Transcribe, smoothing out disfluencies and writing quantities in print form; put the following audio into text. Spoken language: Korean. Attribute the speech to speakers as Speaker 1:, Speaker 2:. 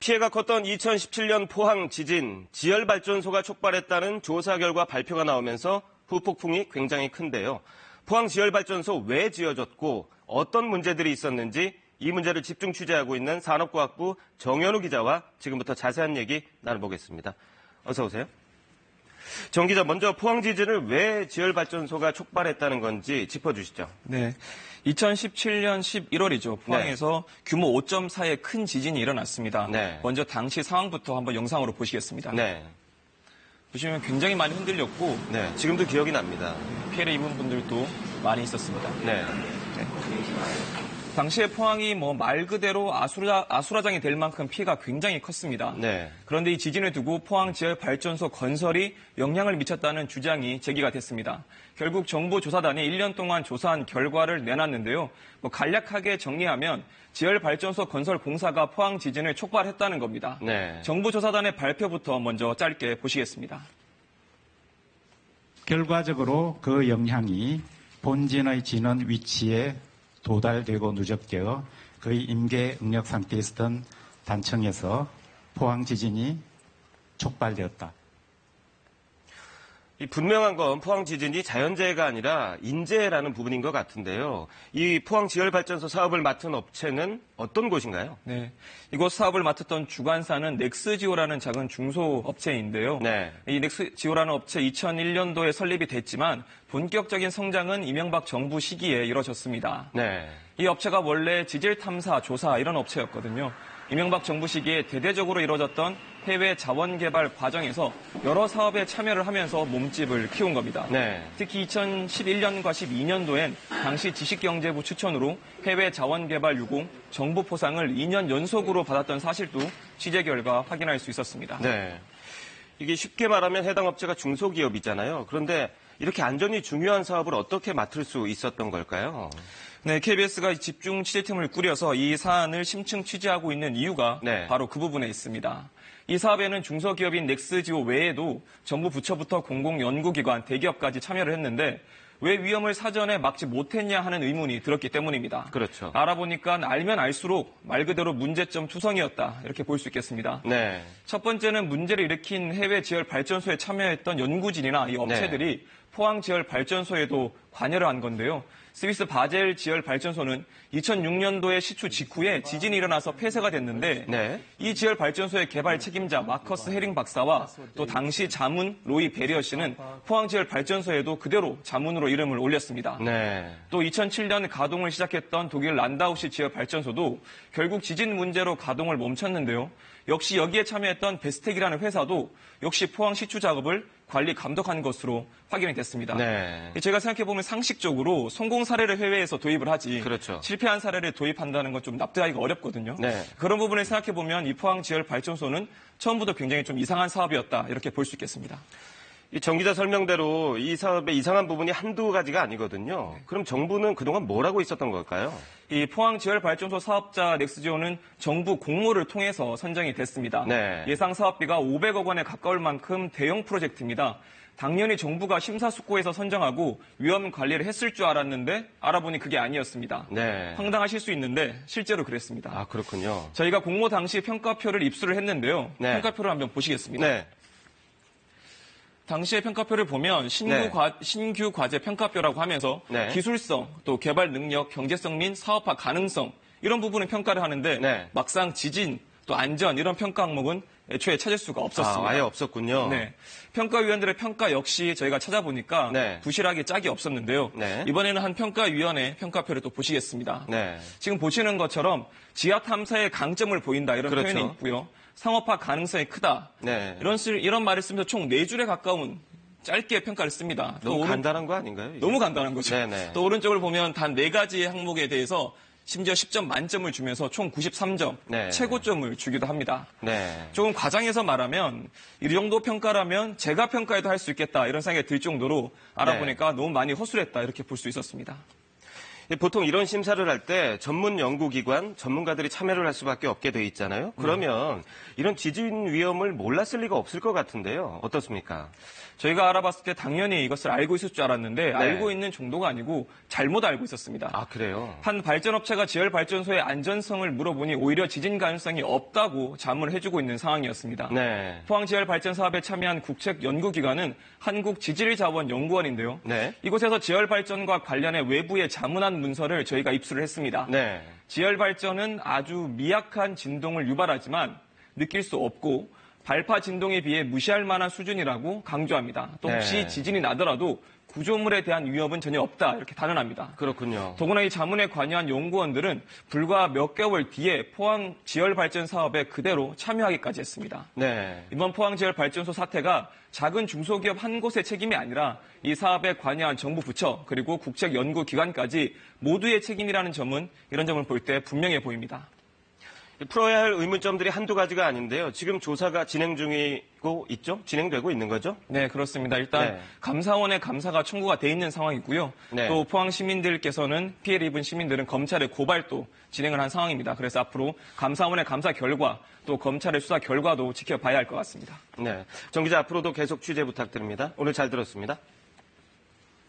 Speaker 1: 피해가 컸던 2017년 포항 지진, 지열발전소가 촉발했다는 조사 결과 발표가 나오면서 후폭풍이 굉장히 큰데요. 포항 지열발전소 왜 지어졌고 어떤 문제들이 있었는지 이 문제를 집중 취재하고 있는 산업과학부 정현우 기자와 지금부터 자세한 얘기 나눠보겠습니다. 어서 오세요. 정 기자, 먼저 포항 지진을 왜 지열발전소가 촉발했다는 건지 짚어주시죠.
Speaker 2: 네. 2017년 11월이죠. 포항에서 규모 5.4의 큰 지진이 일어났습니다.
Speaker 1: 네.
Speaker 2: 먼저 당시 상황부터 한번 영상으로 보시겠습니다.
Speaker 1: 네.
Speaker 2: 보시면 굉장히 많이 흔들렸고
Speaker 1: 네. 지금도 기억이 납니다.
Speaker 2: 피해를 입은 분들도 많이 있었습니다.
Speaker 1: 네.
Speaker 2: 당시에 포항이 말 그대로 아수라장이 될 만큼 피해가 굉장히 컸습니다.
Speaker 1: 네.
Speaker 2: 그런데 이 지진을 두고 포항 지열발전소 건설이 영향을 미쳤다는 주장이 제기가 됐습니다. 결국 정부 조사단이 1년 동안 조사한 결과를 내놨는데요. 간략하게 정리하면 지열발전소 건설 공사가 포항 지진을 촉발했다는 겁니다.
Speaker 1: 네.
Speaker 2: 정부 조사단의 발표부터 먼저 짧게 보시겠습니다.
Speaker 3: 결과적으로 그 영향이 본진의 진원 위치에 도달되고 누적되어 거의 임계 응력 상태에 있었던 단층에서 포항 지진이 촉발되었다.
Speaker 1: 이 분명한 건 포항 지진이 자연재해가 아니라 인재라는 부분인 것 같은데요. 이 포항 지열발전소 사업을 맡은 업체는 어떤 곳인가요?
Speaker 2: 네, 이곳 사업을 맡았던 주관사는 넥스지오라는 작은 중소업체인데요.
Speaker 1: 네.
Speaker 2: 이 넥스지오라는 업체 2001년도에 설립이 됐지만 본격적인 성장은 이명박 정부 시기에 이뤄졌습니다.
Speaker 1: 네.
Speaker 2: 이 업체가 원래 지질 탐사, 조사 이런 업체였거든요. 이명박 정부 시기에 대대적으로 이뤄졌던 해외 자원 개발 과정에서 여러 사업에 참여를 하면서 몸집을 키운 겁니다.
Speaker 1: 네.
Speaker 2: 특히 2011년과 12년도엔 당시 지식경제부 추천으로 해외 자원 개발 유공 정부 포상을 2년 연속으로 받았던 사실도 취재 결과 확인할 수 있었습니다.
Speaker 1: 네. 이게 쉽게 말하면 해당 업체가 중소기업이잖아요. 그런데 이렇게 안전이 중요한 사업을 어떻게 맡을 수 있었던 걸까요?
Speaker 2: 네, KBS가 집중 취재팀을 꾸려서 이 사안을 심층 취재하고 있는 이유가 바로 그 부분에 있습니다. 이 사업에는 중소기업인 넥스지오 외에도 정부 부처부터 공공연구기관, 대기업까지 참여를 했는데 왜 위험을 사전에 막지 못했냐 하는 의문이 들었기 때문입니다.
Speaker 1: 그렇죠.
Speaker 2: 알아보니까 알면 알수록 말 그대로 문제점 투성이었다 이렇게 볼 수 있겠습니다.
Speaker 1: 네.
Speaker 2: 첫 번째는 문제를 일으킨 해외 지열 발전소에 참여했던 연구진이나 이 업체들이 포항 지열 발전소에도 관여를 한 건데요. 스위스 바젤 지열 발전소는 2006년도에 시추 직후에 지진이 일어나서 폐쇄가 됐는데 이 지열 발전소의 개발 책임자 마커스 헤링 박사와 또 당시 자문 로이 베리어 씨는 포항 지열 발전소에도 그대로 자문으로 이름을 올렸습니다. 또 2007년 가동을 시작했던 독일 란다우시 지열 발전소도 결국 지진 문제로 가동을 멈췄는데요. 역시 여기에 참여했던 베스텍이라는 회사도 역시 포항 시추 작업을 관리 감독한 것으로 확인이 됐습니다. 제가 생각해보면 상식적으로 성공 사례를 해외에서 도입을 하지 실패한 사례를 도입한다는 건 좀 납득하기가 어렵거든요. 그런 부분을 생각해보면 이 포항 지열 발전소는 처음부터 굉장히 좀 이상한 사업이었다 이렇게 볼 수 있겠습니다.
Speaker 1: 이 정 기자 설명대로 이 사업의 이상한 부분이 한두 가지가 아니거든요. 그럼 정부는 그동안 뭘 하고 있었던 걸까요?
Speaker 2: 이 포항 지열발전소 사업자 넥스지오는 정부 공모를 통해서 선정이 됐습니다. 예상 사업비가 500억 원에 가까울 만큼 대형 프로젝트입니다. 당연히 정부가 심사숙고해서 선정하고 위험 관리를 했을 줄 알았는데 알아보니 그게 아니었습니다. 황당하실 수 있는데 실제로 그랬습니다.
Speaker 1: 아, 그렇군요.
Speaker 2: 저희가 공모 당시 평가표를 입수를 했는데요. 평가표를 한번 보시겠습니다. 당시의 평가표를 보면 신규 과제 평가표라고 하면서 기술성, 또 개발 능력, 경제성 및 사업화 가능성 이런 부분을 평가를 하는데 막상 지진, 또 안전 이런 평가 항목은 애초에 찾을 수가 없었습니다.
Speaker 1: 아예 없었군요.
Speaker 2: 평가위원들의 평가 역시 저희가 찾아보니까 부실하게 짝이 없었는데요. 이번에는 한 평가위원회 평가표를 또 보시겠습니다. 지금 보시는 것처럼 지하 탐사의 강점을 보인다 이런 표현이 있고요. 상업화 가능성이 크다. 이런 말을 쓰면서 총 4줄에 가까운 짧게 평가를 씁니다.
Speaker 1: 너무 간단한 거 아닌가요? 이게?
Speaker 2: 너무 간단한 거죠. 또 오른쪽을 보면 단 4가지의 항목에 대해서 심지어 10점 만점을 주면서 총 93점, 최고점을 주기도 합니다. 조금 과장해서 말하면 이 정도 평가라면 제가 평가해도 할 수 있겠다 이런 생각이 들 정도로 알아보니까 너무 많이 허술했다 이렇게 볼 수 있었습니다.
Speaker 1: 보통 이런 심사를 할 때 전문 연구기관, 전문가들이 참여를 할 수밖에 없게 돼 있잖아요. 그러면 이런 지진 위험을 몰랐을 리가 없을 것 같은데요. 어떻습니까?
Speaker 2: 저희가 알아봤을 때 당연히 이것을 알고 있을 줄 알았는데 알고 있는 정도가 아니고 잘못 알고 있었습니다.
Speaker 1: 아, 그래요?
Speaker 2: 한 발전업체가 지열발전소의 안전성을 물어보니 오히려 지진 가능성이 없다고 자문을 해주고 있는 상황이었습니다.
Speaker 1: 네.
Speaker 2: 포항지열발전 사업에 참여한 국책연구기관은 한국지질자원연구원인데요.
Speaker 1: 네.
Speaker 2: 이곳에서 지열발전과 관련해 외부에 자문한 문서를 저희가 입수를 했습니다.
Speaker 1: 네.
Speaker 2: 지열발전은 아주 미약한 진동을 유발하지만 느낄 수 없고 발파 진동에 비해 무시할 만한 수준이라고 강조합니다. 또 혹시
Speaker 1: 네.
Speaker 2: 지진이 나더라도 구조물에 대한 위협은 전혀 없다 이렇게 단언합니다.
Speaker 1: 그렇군요.
Speaker 2: 더구나 이 자문에 관여한 연구원들은 불과 몇 개월 뒤에 포항 지열발전 사업에 그대로 참여하기까지 했습니다.
Speaker 1: 네.
Speaker 2: 이번 포항 지열발전소 사태가 작은 중소기업 한 곳의 책임이 아니라 이 사업에 관여한 정부 부처 그리고 국책연구기관까지 모두의 책임이라는 점은 이런 점을 볼 때 분명해 보입니다.
Speaker 1: 풀어야 할 의문점들이 한두 가지가 아닌데요. 지금 조사가 진행 중이고 있죠? 진행되고 있는 거죠?
Speaker 2: 네, 그렇습니다. 일단
Speaker 1: 네.
Speaker 2: 감사원의 감사가 청구가 돼 있는 상황이고요.
Speaker 1: 네.
Speaker 2: 또 포항 시민들께서는 피해를 입은 시민들은 검찰에 고발도 진행을 한 상황입니다. 그래서 앞으로 감사원의 감사 결과 또 검찰의 수사 결과도 지켜봐야 할 것 같습니다.
Speaker 1: 네. 정 기자 앞으로도 계속 취재 부탁드립니다. 오늘 잘 들었습니다.